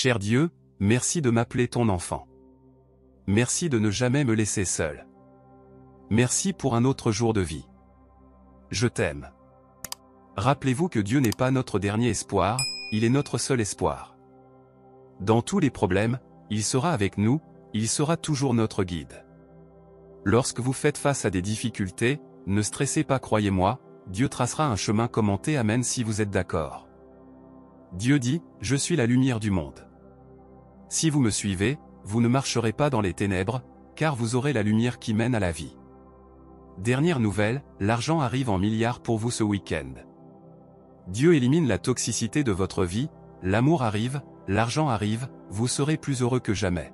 Cher Dieu, merci de m'appeler ton enfant. Merci de ne jamais me laisser seul. Merci pour un autre jour de vie. Je t'aime. Rappelez-vous que Dieu n'est pas notre dernier espoir, il est notre seul espoir. Dans tous les problèmes, il sera avec nous, il sera toujours notre guide. Lorsque vous faites face à des difficultés, ne stressez pas, croyez-moi, Dieu tracera un chemin commenté, amen, si vous êtes d'accord. Dieu dit, je suis la lumière du monde. Si vous me suivez, vous ne marcherez pas dans les ténèbres, car vous aurez la lumière qui mène à la vie. Dernière nouvelle, l'argent arrive en milliards pour vous ce week-end. Dieu élimine la toxicité de votre vie, l'amour arrive, l'argent arrive, vous serez plus heureux que jamais.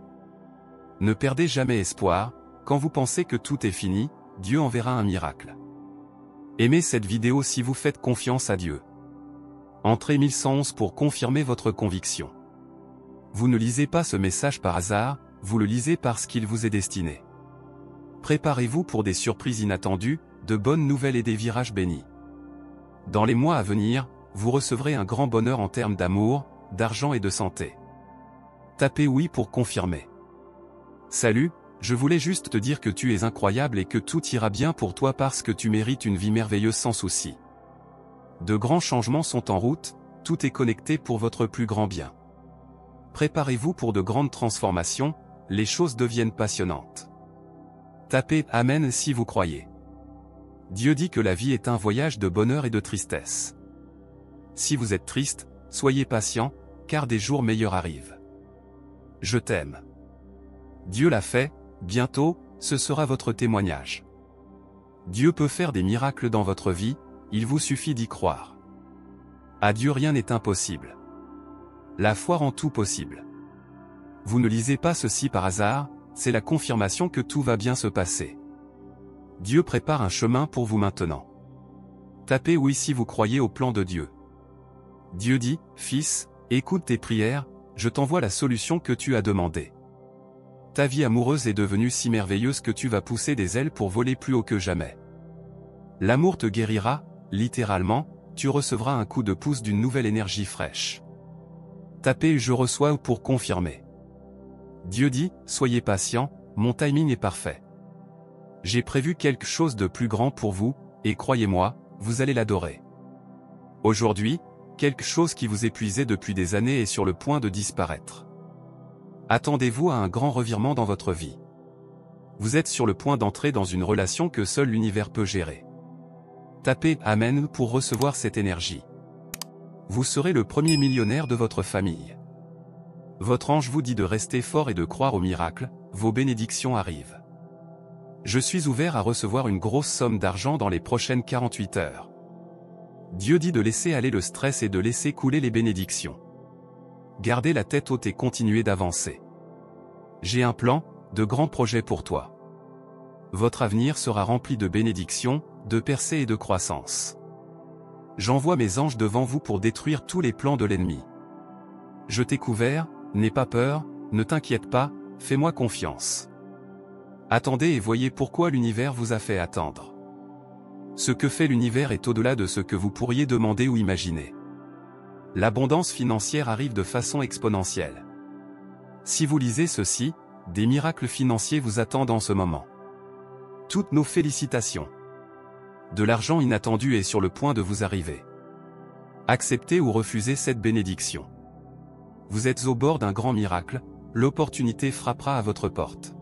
Ne perdez jamais espoir, quand vous pensez que tout est fini, Dieu enverra un miracle. Aimez cette vidéo si vous faites confiance à Dieu. Entrez 1111 pour confirmer votre conviction. Vous ne lisez pas ce message par hasard, vous le lisez parce qu'il vous est destiné. Préparez-vous pour des surprises inattendues, de bonnes nouvelles et des virages bénis. Dans les mois à venir, vous recevrez un grand bonheur en termes d'amour, d'argent et de santé. Tapez oui pour confirmer. Salut, je voulais juste te dire que tu es incroyable et que tout ira bien pour toi parce que tu mérites une vie merveilleuse sans souci. De grands changements sont en route, tout est connecté pour votre plus grand bien. Préparez-vous pour de grandes transformations, les choses deviennent passionnantes. Tapez « Amen » si vous croyez. Dieu dit que la vie est un voyage de bonheur et de tristesse. Si vous êtes triste, soyez patient, car des jours meilleurs arrivent. Je t'aime. Dieu l'a fait, bientôt, ce sera votre témoignage. Dieu peut faire des miracles dans votre vie, il vous suffit d'y croire. À Dieu rien n'est impossible. La foi rend tout possible. Vous ne lisez pas ceci par hasard, c'est la confirmation que tout va bien se passer. Dieu prépare un chemin pour vous maintenant. Tapez oui si vous croyez au plan de Dieu. Dieu dit, Fils, écoute tes prières, je t'envoie la solution que tu as demandée. Ta vie amoureuse est devenue si merveilleuse que tu vas pousser des ailes pour voler plus haut que jamais. L'amour te guérira, littéralement, tu recevras un coup de pouce d'une nouvelle énergie fraîche. Tapez je reçois pour confirmer. Dieu dit, soyez patient, mon timing est parfait. J'ai prévu quelque chose de plus grand pour vous, et croyez-moi, vous allez l'adorer. Aujourd'hui, quelque chose qui vous épuisait depuis des années est sur le point de disparaître. Attendez-vous à un grand revirement dans votre vie. Vous êtes sur le point d'entrer dans une relation que seul l'univers peut gérer. Tapez « Amen » pour recevoir cette énergie. Vous serez le premier millionnaire de votre famille. Votre ange vous dit de rester fort et de croire au miracle, vos bénédictions arrivent. Je suis ouvert à recevoir une grosse somme d'argent dans les prochaines 48 heures. Dieu dit de laisser aller le stress et de laisser couler les bénédictions. Gardez la tête haute et continuez d'avancer. J'ai un plan, de grands projets pour toi. Votre avenir sera rempli de bénédictions, de percées et de croissance. J'envoie mes anges devant vous pour détruire tous les plans de l'ennemi. Je t'ai couvert, n'aie pas peur, ne t'inquiète pas, fais-moi confiance. Attendez et voyez pourquoi l'univers vous a fait attendre. Ce que fait l'univers est au-delà de ce que vous pourriez demander ou imaginer. L'abondance financière arrive de façon exponentielle. Si vous lisez ceci, des miracles financiers vous attendent en ce moment. Toutes nos félicitations. De l'argent inattendu est sur le point de vous arriver. Acceptez ou refusez cette bénédiction. Vous êtes au bord d'un grand miracle, l'opportunité frappera à votre porte.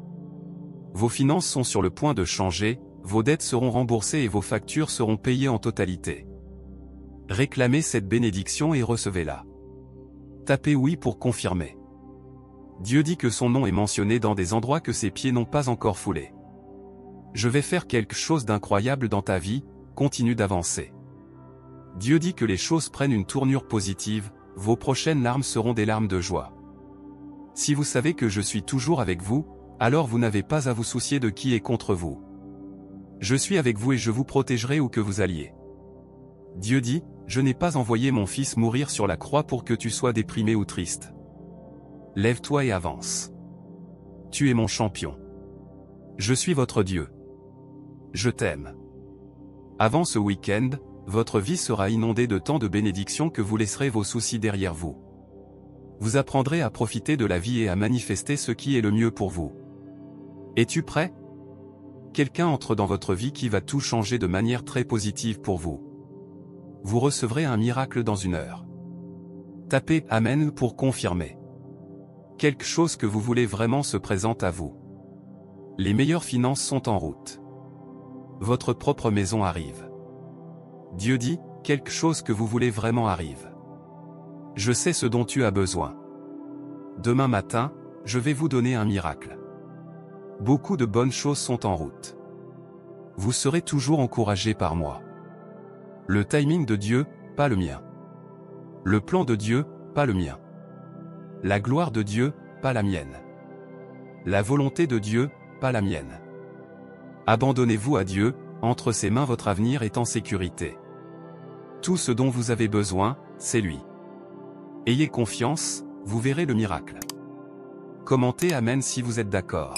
Vos finances sont sur le point de changer, vos dettes seront remboursées et vos factures seront payées en totalité. Réclamez cette bénédiction et recevez-la. Tapez oui pour confirmer. Dieu dit que son nom est mentionné dans des endroits que ses pieds n'ont pas encore foulés. Je vais faire quelque chose d'incroyable dans ta vie, continue d'avancer. Dieu dit que les choses prennent une tournure positive, vos prochaines larmes seront des larmes de joie. Si vous savez que je suis toujours avec vous, alors vous n'avez pas à vous soucier de qui est contre vous. Je suis avec vous et je vous protégerai où que vous alliez. Dieu dit, je n'ai pas envoyé mon fils mourir sur la croix pour que tu sois déprimé ou triste. Lève-toi et avance. Tu es mon champion. Je suis votre Dieu. Je t'aime. Avant ce week-end, votre vie sera inondée de tant de bénédictions que vous laisserez vos soucis derrière vous. Vous apprendrez à profiter de la vie et à manifester ce qui est le mieux pour vous. Es-tu prêt? Quelqu'un entre dans votre vie qui va tout changer de manière très positive pour vous. Vous recevrez un miracle dans 1 heure. Tapez « Amen » pour confirmer. Quelque chose que vous voulez vraiment se présente à vous. Les meilleures finances sont en route. Votre propre maison arrive. Dieu dit, quelque chose que vous voulez vraiment arrive. Je sais ce dont tu as besoin. Demain matin, je vais vous donner un miracle. Beaucoup de bonnes choses sont en route. Vous serez toujours encouragé par moi. Le timing de Dieu, pas le mien. Le plan de Dieu, pas le mien. La gloire de Dieu, pas la mienne. La volonté de Dieu, pas la mienne. Abandonnez-vous à Dieu, entre ses mains votre avenir est en sécurité. Tout ce dont vous avez besoin, c'est lui. Ayez confiance, vous verrez le miracle. Commentez Amen si vous êtes d'accord.